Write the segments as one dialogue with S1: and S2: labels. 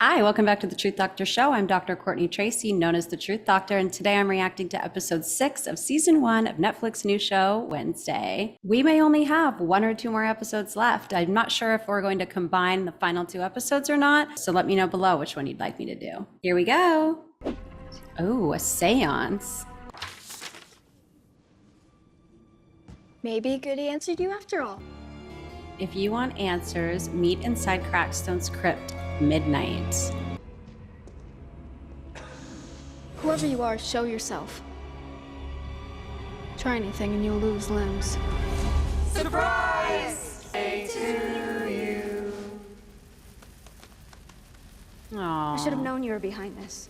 S1: Hi, welcome back to the Truth Doctor Show. I'm Dr. Courtney Tracy, known as the Truth Doctor, and today I'm reacting to episode 6 of season 1 of Netflix new show, Wednesday. We may only have 1 or 2 more episodes left. I'm not sure if we're going to combine the final 2 episodes or not, so let me know below which one you'd like me to do. Here we go. Oh, a seance.
S2: Maybe Goody answered you after all.
S1: If you want answers, meet inside Crackstone's crypt midnight.
S2: Whoever you are, show yourself. Try anything and you'll lose limbs.
S3: Surprise! Say to you.
S1: Aww.
S2: I should have known you were behind this.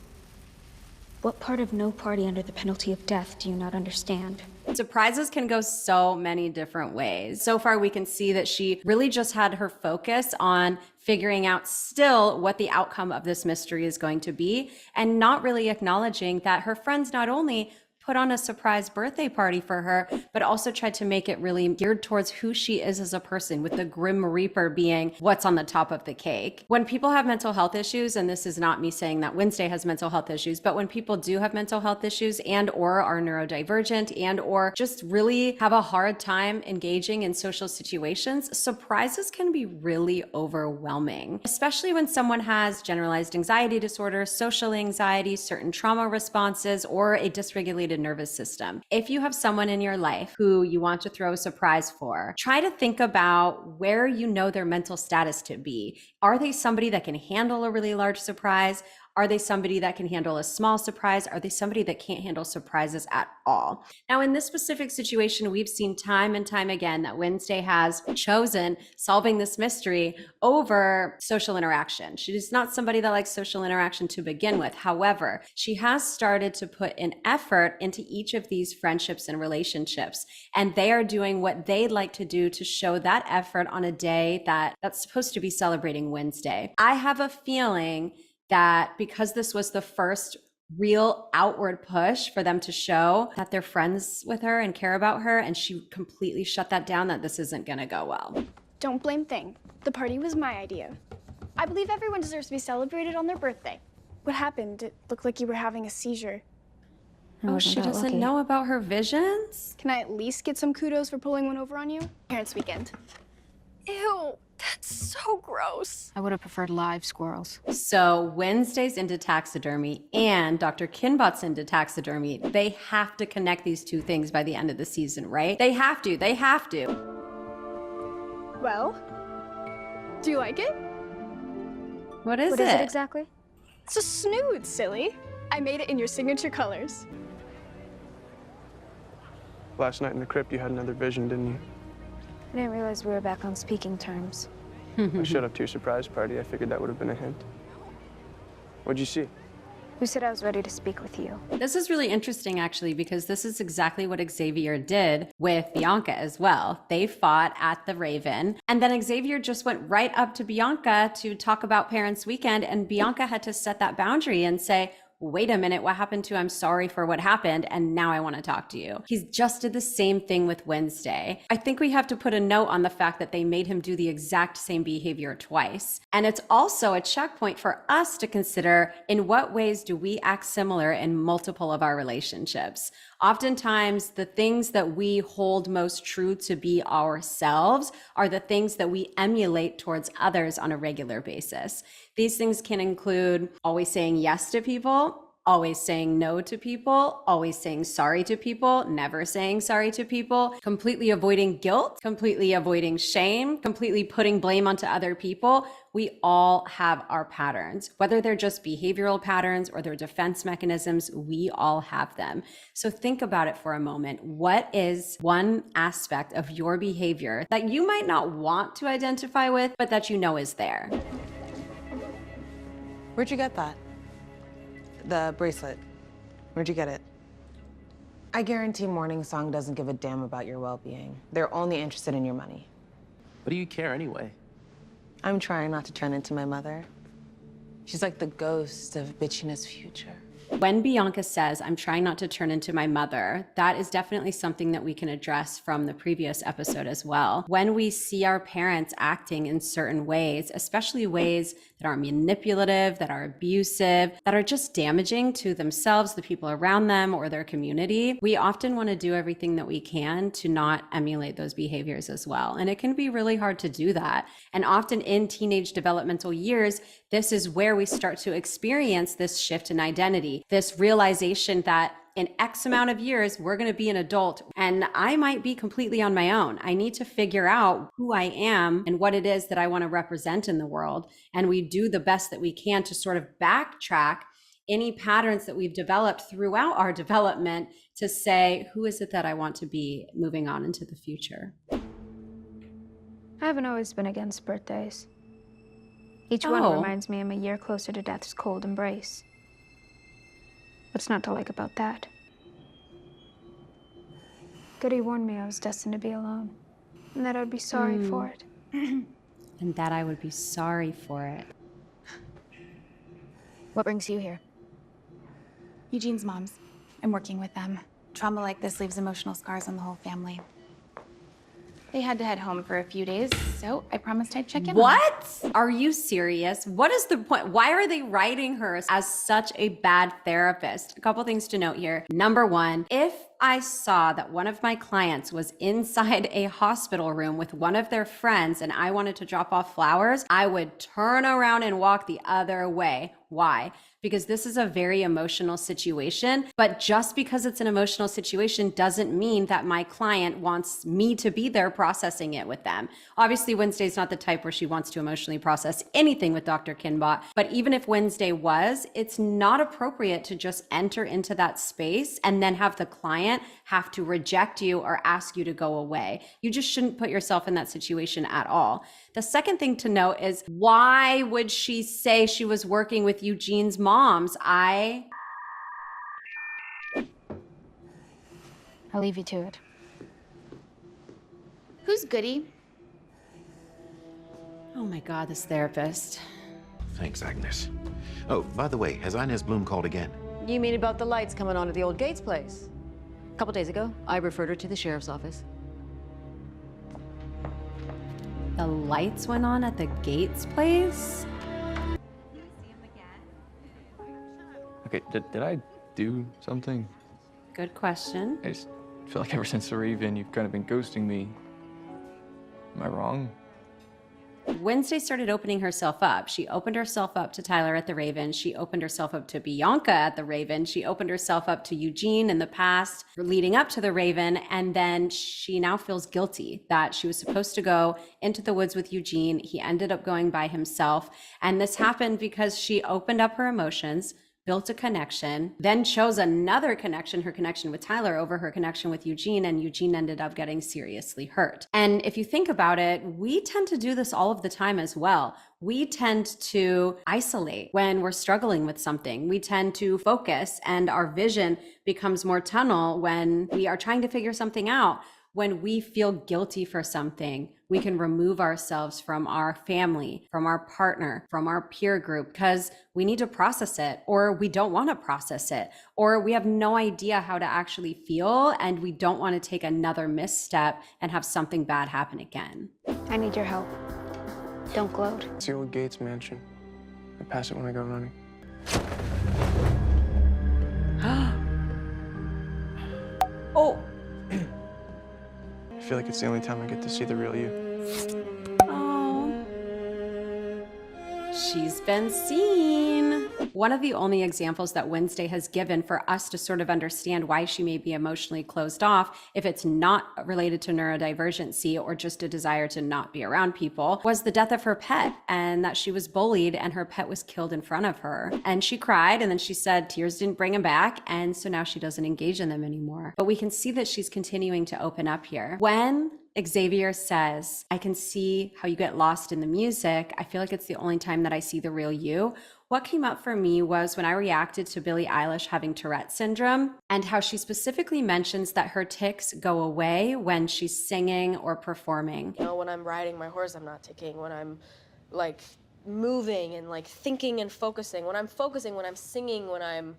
S2: What part of no party under the penalty of death do you not understand?
S1: Surprises can go so many different ways. So far, we can see that she really just had her focus on figuring out still what the outcome of this mystery is going to be, and not really acknowledging that her friends not only put on a surprise birthday party for her, but also tried to make it really geared towards who she is as a person, with the Grim Reaper being what's on the top of the cake. When people have mental health issues, and this is not me saying that Wednesday has mental health issues, but when people do have mental health issues and or are neurodivergent and or just really have a hard time engaging in social situations, surprises can be really overwhelming, especially when someone has generalized anxiety disorder, social anxiety, certain trauma responses, or a dysregulated nervous system. If you have someone in your life who you want to throw a surprise for, try to think about where you know their mental status to be. Are they somebody that can handle a really large surprise? Are they somebody that can handle a small surprise? Are they somebody that can't handle surprises at all? Now, in this specific situation, we've seen time and time again that Wednesday has chosen solving this mystery over social interaction. She is not somebody that likes social interaction to begin with. However, she has started to put an effort into each of these friendships and relationships, and they are doing what they'd like to do to show that effort on a day that's supposed to be celebrating Wednesday. I have a feeling that because this was the first real outward push for them to show that they're friends with her and care about her, and she completely shut that down, that this isn't gonna go well.
S2: Don't blame Thing. The party was my idea. I believe everyone deserves to be celebrated on their birthday. What happened? It looked like you were having a seizure.
S1: Oh, she doesn't know about her visions?
S2: Can I at least get some kudos for pulling one over on you? Parents' weekend. Ew, that's so gross.
S4: I would have preferred live squirrels.
S1: So Wednesday's into taxidermy and Dr. Kinbott's into taxidermy. They have to connect these two things by the end of the season, right? They have to.
S2: Well, do you like it?
S1: What is
S2: What
S1: it?
S2: is it exactly? It's a snood, silly. I made it in your signature colors.
S5: Last night in the crypt, you had another vision, didn't you?
S2: I didn't realize we were back on speaking terms.
S5: I showed up to your surprise party. I figured that would have been a hint. What'd you see?
S2: Who said I was ready to speak with you?
S1: This is really interesting, actually, because this is exactly what Xavier did with Bianca as well. They fought at the Raven, and then Xavier just went right up to Bianca to talk about Parents' Weekend, and Bianca had to set that boundary and say, wait a minute, what happened to I'm sorry for what happened, and now I want to talk to you. He's just did the same thing with Wednesday. I think we have to put a note on the fact that they made him do the exact same behavior twice. And it's also a checkpoint for us to consider, in what ways do we act similar in multiple of our relationships? Oftentimes, the things that we hold most true to be ourselves are the things that we emulate towards others on a regular basis. These things can include always saying yes to people, always saying no to people, always saying sorry to people, never saying sorry to people, completely avoiding guilt, completely avoiding shame, completely putting blame onto other people. We all have our patterns, whether they're just behavioral patterns or they're defense mechanisms, we all have them. So think about it for a moment. What is one aspect of your behavior that you might not want to identify with, but that you know is there?
S6: Where'd you get that? The bracelet. Where'd you get it? I guarantee Morning Song doesn't give a damn about your well-being. They're only interested in your money.
S3: What do you care anyway?
S6: I'm trying not to turn into my mother. She's like the ghost of bitchiness future.
S1: When Bianca says, I'm trying not to turn into my mother, that is definitely something that we can address from the previous episode as well. When we see our parents acting in certain ways, especially ways that are manipulative, that are abusive, that are just damaging to themselves, the people around them, or their community, we often want to do everything that we can to not emulate those behaviors as well. And it can be really hard to do that. And often in teenage developmental years, this is where we start to experience this shift in identity, this realization that in X amount of years, we're going to be an adult and I might be completely on my own. I need to figure out who I am and what it is that I want to represent in the world. And we do the best that we can to sort of backtrack any patterns that we've developed throughout our development to say, who is it that I want to be moving on into the future?
S4: I haven't always been against birthdays. Each one reminds me I'm a year closer to death's cold embrace. What's not to like about that? Goody warned me I was destined to be alone, and that I would be sorry for it.
S1: And that I would be sorry for it.
S7: What brings you here?
S8: Eugene's moms. I'm working with them. Trauma like this leaves emotional scars on the whole family. They had to head home for a few days, so I promised I'd check in.
S1: What? Are you serious? What is the point? Why are they writing her as such a bad therapist? A couple things to note here. Number one, if I saw that one of my clients was inside a hospital room with one of their friends and I wanted to drop off flowers, I would turn around and walk the other way. Why? Because this is a very emotional situation, but just because it's an emotional situation doesn't mean that my client wants me to be there processing it with them. Obviously, Wednesday's not the type where she wants to emotionally process anything with Dr. Kinbott, but even if Wednesday was, it's not appropriate to just enter into that space and then have the client have to reject you or ask you to go away. You just shouldn't put yourself in that situation at all. The second thing to note is, why would she say she was working with Eugene's moms?
S7: I'll leave you to it.
S8: Who's Goody?
S1: Oh my God, this therapist.
S9: Thanks, Agnes. Oh, by the way, has Inez Bloom called again?
S10: You mean about the lights coming on at the old Gates place? A couple days ago, I referred her to the sheriff's office.
S1: The lights went on at the Gates place?
S5: Okay, did I do something?
S1: Good question.
S5: I just feel like ever since the Raven, you've kind of been ghosting me. Am I wrong?
S1: Wednesday started opening herself up. She opened herself up to Tyler at the Raven. She opened herself up to Bianca at the Raven. She opened herself up to Eugene in the past leading up to the Raven. And then she now feels guilty that she was supposed to go into the woods with Eugene. He ended up going by himself. And this happened because she opened up her emotions, built a connection, then chose another connection, her connection with Tyler, over her connection with Eugene, and Eugene ended up getting seriously hurt. And if you think about it, we tend to do this all of the time as well. We tend to isolate when we're struggling with something. We tend to focus, and our vision becomes more tunnel when we are trying to figure something out. When we feel guilty for something, we can remove ourselves from our family, from our partner, from our peer group, because we need to process it, or we don't want to process it, or we have no idea how to actually feel, and we don't want to take another misstep and have something bad happen again.
S4: I need your help. Don't gloat.
S5: It's the old Gates mansion. I pass it when I go running.
S1: Oh.
S5: I feel like it's the only time I get to see the real you.
S1: Oh. She's been seen. One of the only examples that Wednesday has given for us to sort of understand why she may be emotionally closed off, if it's not related to neurodivergency or just a desire to not be around people, was the death of her pet, and that she was bullied and her pet was killed in front of her. And she cried, and then she said tears didn't bring him back, and so now she doesn't engage in them anymore. But we can see that she's continuing to open up here. When Xavier says, I can see how you get lost in the music, I feel like it's the only time that I see the real you. What came up for me was when I reacted to Billie Eilish having Tourette syndrome, and how she specifically mentions that her tics go away when she's singing or performing.
S11: You know, when I'm riding my horse, I'm not ticking. When I'm like moving and like thinking and focusing. When I'm focusing, when I'm singing, when I'm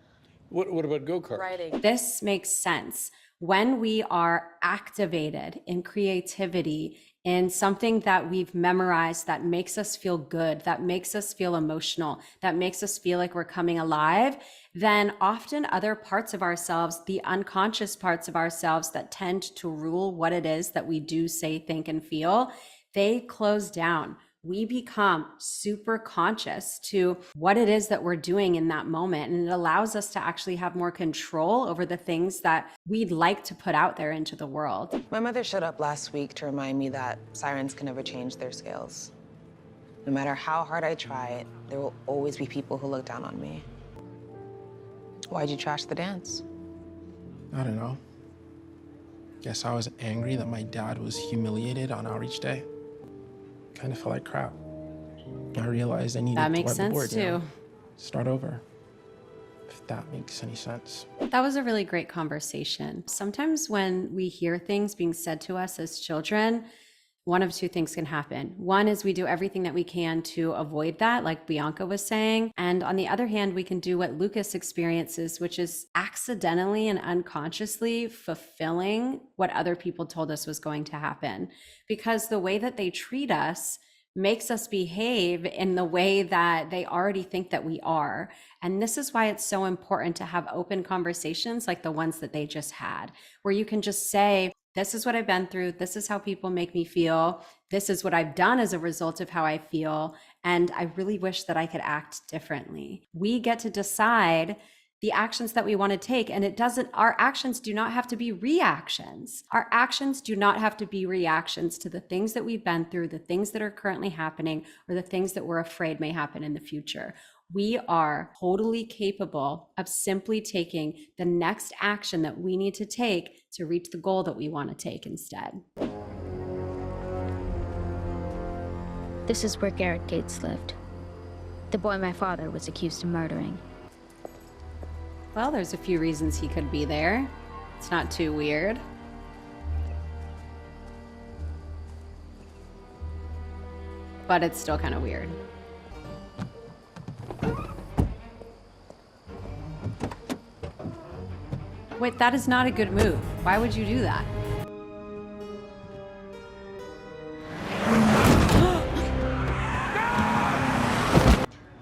S7: What about go-kart?
S11: Riding.
S1: This makes sense. When we are activated in creativity, in something that we've memorized that makes us feel good, that makes us feel emotional, that makes us feel like we're coming alive, then often other parts of ourselves, the unconscious parts of ourselves that tend to rule what it is that we do, say, think, and feel, they close down. We become super conscious to what it is that we're doing in that moment. And it allows us to actually have more control over the things that we'd like to put out there into the world.
S6: My mother showed up last week to remind me that sirens can never change their scales. No matter how hard I try, there will always be people who look down on me. Why'd you trash the dance?
S12: I don't know. Guess I was angry that my dad was humiliated on outreach day. Kind of felt like crap. I realized I needed
S1: That
S12: to
S1: makes
S12: wipe the
S1: sense
S12: board, you know?
S1: too.
S12: Start over, if that makes any sense.
S1: That was a really great conversation. Sometimes when we hear things being said to us as children, one of two things can happen. One is we do everything that we can to avoid that, like Bianca was saying. And on the other hand, we can do what Lucas experiences, which is accidentally and unconsciously fulfilling what other people told us was going to happen. Because the way that they treat us makes us behave in the way that they already think that we are. And this is why it's so important to have open conversations like the ones that they just had, where you can just say, this is what I've been through. This is how people make me feel. This is what I've done as a result of how I feel. And I really wish that I could act differently. We get to decide the actions that we want to take. And our actions do not have to be reactions. Our actions do not have to be reactions to the things that we've been through, the things that are currently happening, or the things that we're afraid may happen in the future. We are totally capable of simply taking the next action that we need to take to reach the goal that we want to take instead.
S4: This is where Garrett Gates lived. The boy my father was accused of murdering.
S1: Well, there's a few reasons he could be there. It's not too weird. But it's still kind of weird. Wait, that is not a good move. Why would you do that?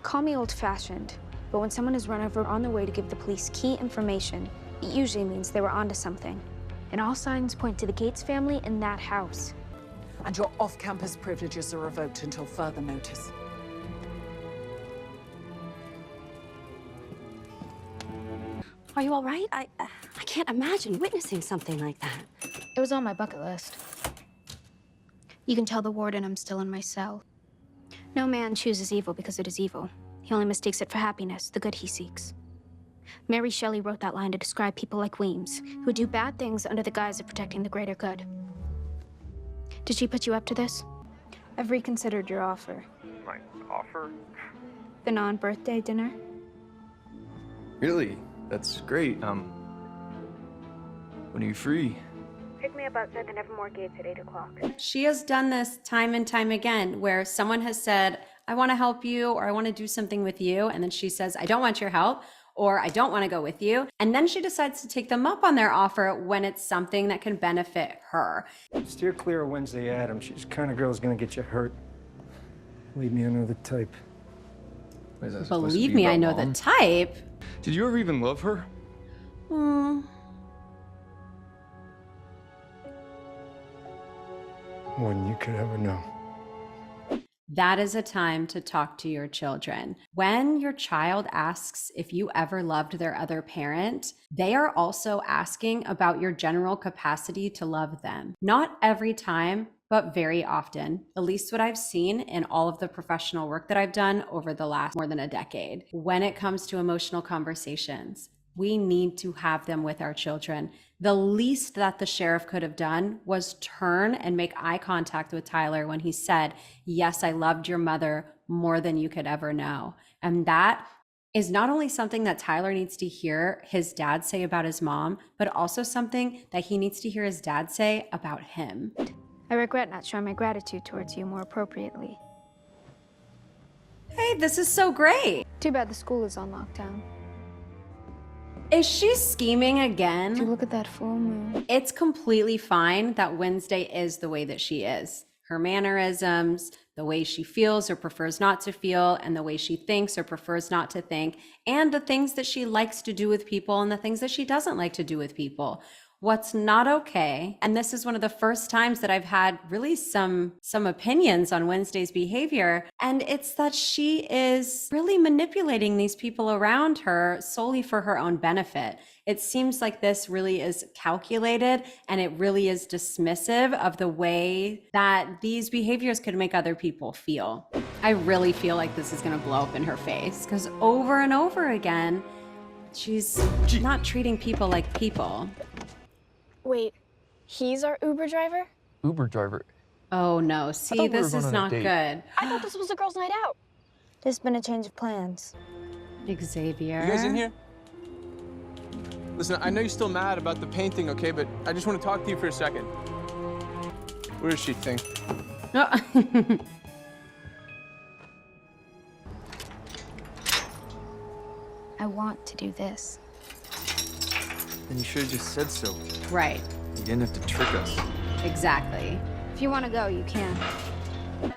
S4: Call me old-fashioned, but when someone is run over on their way to give the police key information, it usually means they were onto something. And all signs point to the Gates family in that house.
S13: And your off-campus privileges are revoked until further notice.
S10: Are you all right? I can't imagine witnessing something like that.
S4: It was on my bucket list. You can tell the warden I'm still in my cell. No man chooses evil because it is evil. He only mistakes it for happiness, the good he seeks. Mary Shelley wrote that line to describe people like Weems, who do bad things under the guise of protecting the greater good. Did she put you up to this? I've reconsidered your offer.
S5: My offer?
S4: The non-birthday dinner?
S5: Really? That's great. When are you free?
S4: Pick me up outside the Nevermore Gates at 8 o'clock.
S1: She has done this time and time again, where someone has said, I want to help you, or I want to do something with you. And then she says, I don't want your help, or I don't want to go with you. And then she decides to take them up on their offer when it's something that can benefit her.
S7: Steer clear of Wednesday Addams. She's the kind of girl who's gonna get you hurt. Believe me, I know the type.
S5: Is that supposed to
S1: Believe
S5: be
S1: me, I
S5: about
S1: know
S5: Mom?
S1: the type.
S5: Did you ever even love her?
S7: More than you could ever know.
S1: That is a time to talk to your children. When your child asks if you ever loved their other parent, they are also asking about your general capacity to love them. Not every time, but very often, at least what I've seen in all of the professional work that I've done over the last more than a decade. When it comes to emotional conversations, we need to have them with our children. The least that the sheriff could have done was turn and make eye contact with Tyler when he said, yes, I loved your mother more than you could ever know. And that is not only something that Tyler needs to hear his dad say about his mom, but also something that he needs to hear his dad say about him.
S4: I regret not showing my gratitude towards you more appropriately.
S1: Hey, this is so great.
S4: Too bad the school is on lockdown.
S1: Is she scheming again?
S4: Did you look at that full moon?
S1: It's completely fine that Wednesday is the way that she is. Her mannerisms, the way she feels or prefers not to feel, and the way she thinks or prefers not to think, and the things that she likes to do with people and the things that she doesn't like to do with people. What's not okay, and this is one of the first times that I've had really some opinions on Wednesday's behavior, and it's that she is really manipulating these people around her solely for her own benefit. It seems like this really is calculated, and it really is dismissive of the way that these behaviors could make other people feel. I really feel like this is gonna blow up in her face, because over and over again, she's not treating people like people.
S2: Wait, he's our Uber driver?
S5: Uber driver.
S1: Oh no, see, this is not good.
S2: I thought this was a girls' night out.
S4: There's been a change of plans.
S1: Xavier.
S14: You guys in here? Listen, I know you're still mad about the painting, okay? But I just want to talk to you for a second. Where is she, thing?
S1: Oh.
S4: I want to do this.
S5: Then you should have just said so.
S1: Right.
S5: You didn't have to trick us.
S1: Exactly.
S4: If you want to go, you can.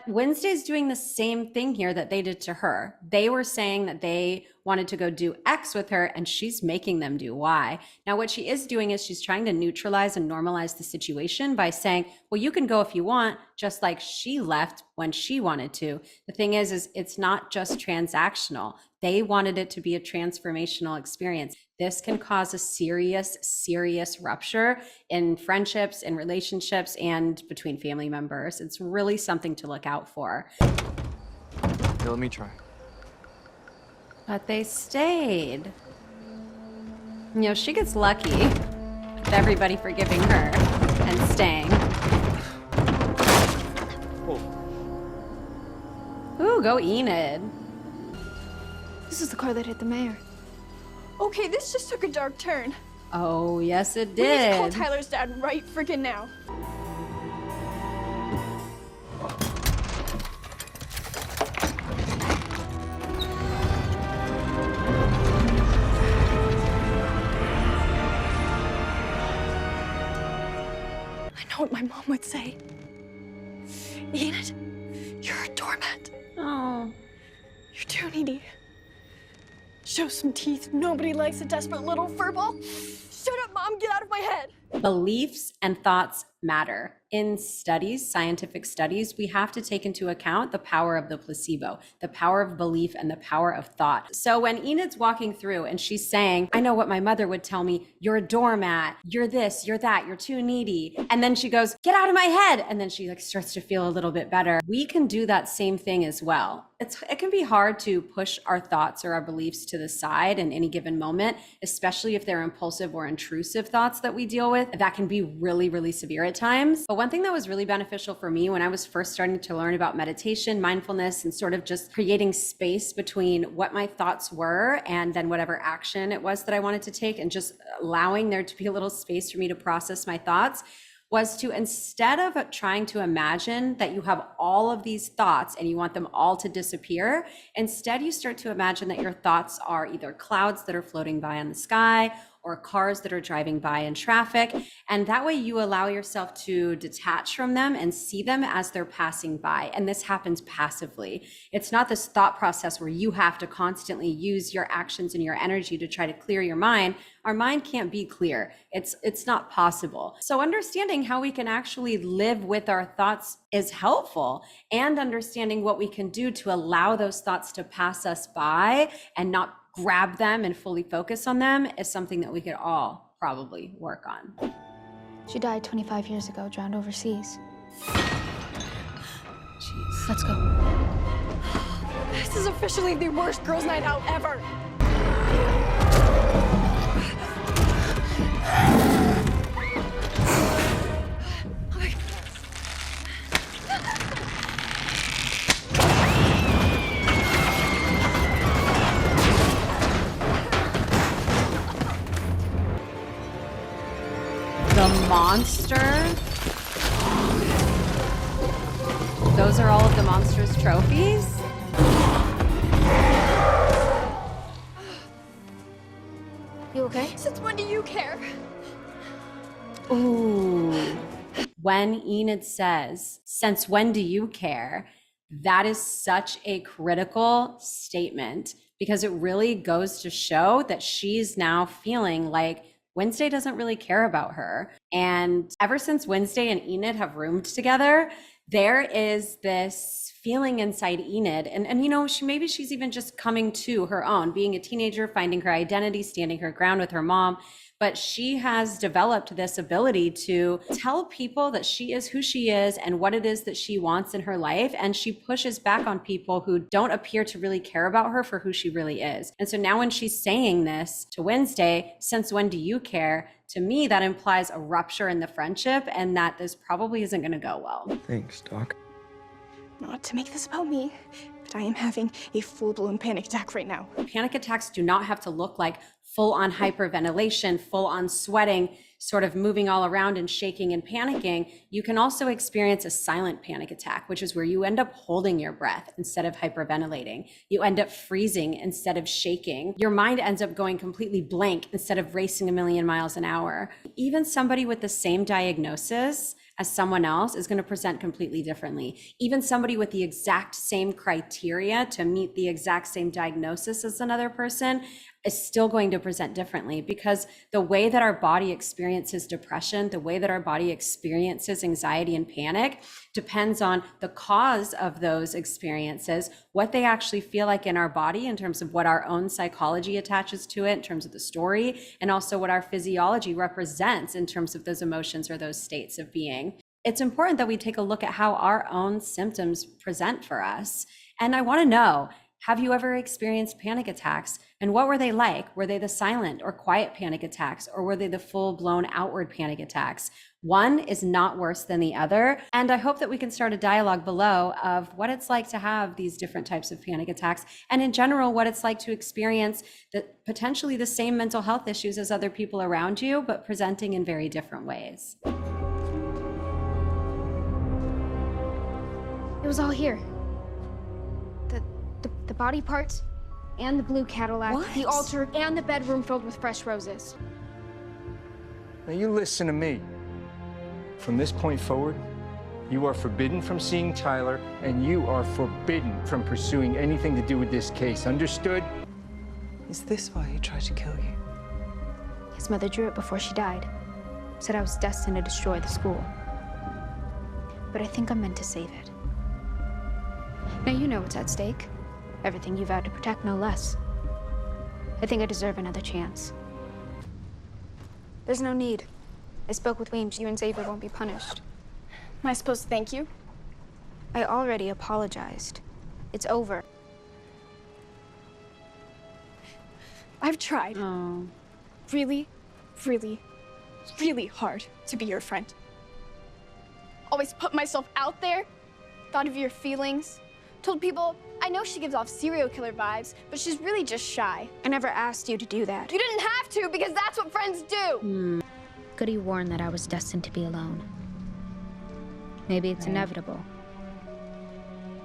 S1: Wednesday's doing the same thing here that they did to her. They were saying that they wanted to go do X with her, and she's making them do Y. Now, what she is doing is she's trying to neutralize and normalize the situation by saying, well, you can go if you want, just like she left when she wanted to. The thing is it's not just transactional. They wanted it to be a transformational experience. This can cause a serious rupture in friendships, in relationships, and between family members. It's really something to look out for.
S5: Yeah, let me try.
S1: But they stayed. You know, she gets lucky with everybody forgiving her and staying. Ooh, go Enid.
S2: This is the car that hit the mayor. Okay, this just took a dark turn.
S1: Oh, yes, it
S2: We need to call
S1: did.
S2: Tyler's dad right freaking now. I know what my mom would say. Enid, you're a doormat.
S1: Oh.
S2: You're too needy. Show some teeth. Nobody likes a desperate little furball. Shut up, Mom. Get out of my head.
S1: Beliefs and thoughts matter. In studies, scientific studies, we have to take into account the power of the placebo, the power of belief, and the power of thought. So when Enid's walking through and she's saying, I know what my mother would tell me, you're a doormat, you're this, you're that, you're too needy. And then she goes, get out of my head. And then she starts to feel a little bit better. We can do that same thing as well. It can be hard to push our thoughts or our beliefs to the side in any given moment, especially if they're impulsive or intrusive thoughts that we deal with. That can be really severe at times. But one thing that was really beneficial for me when I was first starting to learn about meditation, mindfulness, and sort of just creating space between what my thoughts were and then whatever action it was that I wanted to take, and just allowing there to be a little space for me to process my thoughts, was to, instead of trying to imagine that you have all of these thoughts and you want them all to disappear, instead you start to imagine that your thoughts are either clouds that are floating by in the sky or cars that are driving by in traffic. And that way you allow yourself to detach from them and see them as they're passing by. And this happens passively. It's not this thought process where you have to constantly use your actions and your energy to try to clear your mind. Our mind can't be clear. It's not possible. So understanding how we can actually live with our thoughts is helpful, and understanding what we can do to allow those thoughts to pass us by and not grab them and fully focus on them is something that we could all probably work on.
S4: She died 25 years ago, drowned overseas.
S1: Jeez.
S4: Let's go.
S2: This is officially the worst girls' night out ever.
S1: The monster. Those are all of the monster's trophies?
S2: Okay.
S4: You okay?
S2: Since when do you care?
S1: Ooh. When Enid says, "Since when do you care?" that is such a critical statement because it really goes to show that she's now feeling like Wednesday doesn't really care about her. And ever since Wednesday and Enid have roomed together, there is this feeling inside Enid. And you know, maybe she's even just coming to her own, being a teenager, finding her identity, standing her ground with her mom. But she has developed this ability to tell people that she is who she is and what it is that she wants in her life. And she pushes back on people who don't appear to really care about her for who she really is. And so now when she's saying this to Wednesday, "Since when do you care?" to me, that implies a rupture in the friendship and that this probably isn't going to go well.
S5: Thanks, Doc.
S2: Not to make this about me, but I am having a full-blown panic attack right now.
S1: Panic attacks do not have to look like full-on hyperventilation, full-on sweating, sort of moving all around and shaking and panicking. You can also experience a silent panic attack, which is where you end up holding your breath instead of hyperventilating. You end up freezing instead of shaking. Your mind ends up going completely blank instead of racing a million miles an hour. Even somebody with the same diagnosis as someone else is going to present completely differently. Even somebody with the exact same criteria to meet the exact same diagnosis as another person is still going to present differently, because the way that our body experiences depression, the way that our body experiences anxiety and panic depends on the cause of those experiences, what they actually feel like in our body in terms of what our own psychology attaches to it in terms of the story, and also what our physiology represents in terms of those emotions or those states of being. It's important that we take a look at how our own symptoms present for us. And I want to know, have you ever experienced panic attacks? And what were they like? Were they the silent or quiet panic attacks, or were they the full-blown outward panic attacks? One is not worse than the other. And I hope that we can start a dialogue below of what it's like to have these different types of panic attacks, and in general, what it's like to experience potentially the same mental health issues as other people around you, but presenting in very different ways.
S4: It was all here. The body parts and the blue Cadillac, the altar and the bedroom filled with fresh roses.
S7: Now you listen to me. From this point forward, you are forbidden from seeing Tyler, and you are forbidden from pursuing anything to do with this case. Understood?
S15: Is this why he tried to kill you?
S4: His mother drew it before she died. Said I was destined to destroy the school. But I think I'm meant to save it. Now you know what's at stake. Everything you vowed to protect, no less. I think I deserve another chance. There's no need. I spoke with Weems. You and Xavier won't be punished.
S2: Am I supposed to thank you?
S4: I already apologized. It's over.
S2: I've tried really, really, really hard to be your friend. Always put myself out there, thought of your feelings, told people, I know she gives off serial killer vibes, but she's really just shy.
S4: I never asked you to do that.
S2: You didn't have to, because that's what friends do.
S4: Goody warned that I was destined to be alone. Maybe it's inevitable.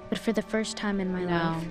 S4: But for the first time in my life,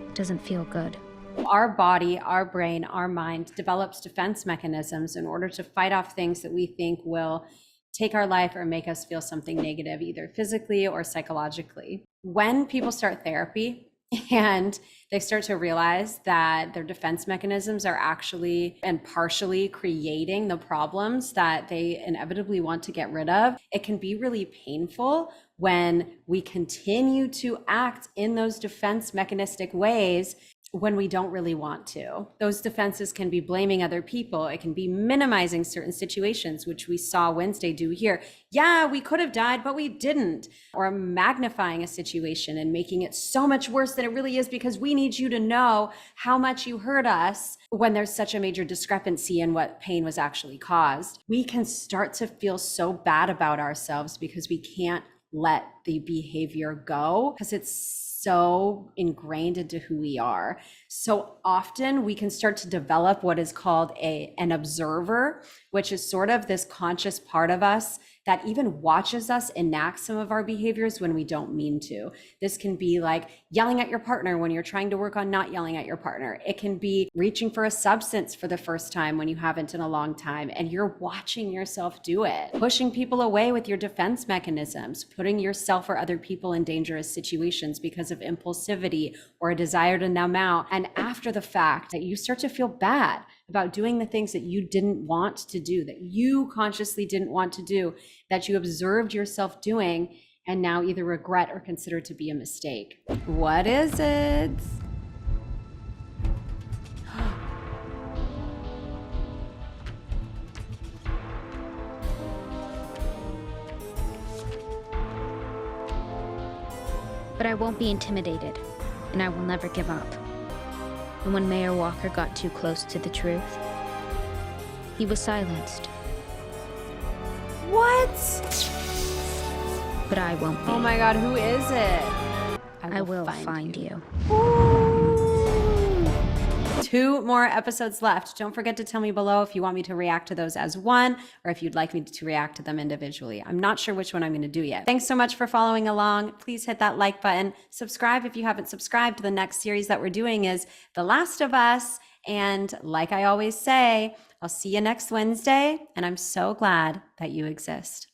S4: it doesn't feel good.
S1: Our body, our brain, our mind develops defense mechanisms in order to fight off things that we think will take our life or make us feel something negative, either physically or psychologically. When people start therapy and they start to realize that their defense mechanisms are actually and partially creating the problems that they inevitably want to get rid of, it can be really painful when we continue to act in those defense mechanistic ways when we don't really want to. Those defenses can be blaming other people. It can be minimizing certain situations, which we saw Wednesday do here. Yeah, we could have died, but we didn't. Or magnifying a situation and making it so much worse than it really is because we need you to know how much you hurt us when there's such a major discrepancy in what pain was actually caused. We can start to feel so bad about ourselves because we can't let the behavior go because it's so ingrained into who we are. So often we can start to develop what is called an observer, which is sort of this conscious part of us that even watches us enact some of our behaviors when we don't mean to. This can be like yelling at your partner when you're trying to work on not yelling at your partner. It can be reaching for a substance for the first time when you haven't in a long time and you're watching yourself do it. Pushing people away with your defense mechanisms, putting yourself or other people in dangerous situations because of impulsivity or a desire to numb out. And after the fact that you start to feel bad about doing the things that you didn't want to do, that you consciously didn't want to do, that you observed yourself doing, and now either regret or consider to be a mistake. What is it?
S4: But I won't be intimidated, and I will never give up. And when Mayor Walker got too close to the truth, he was silenced.
S1: What?
S4: But I won't be.
S1: Oh my God, who is it?
S4: I will find you.
S1: 2 more episodes left. Don't forget to tell me below if you want me to react to those as one or if you'd like me to react to them individually. I'm not sure which one I'm going to do yet. Thanks so much for following along. Please hit that like button. Subscribe if you haven't subscribed. The next series that we're doing is The Last of Us. And like I always say, I'll see you next Wednesday. And I'm so glad that you exist.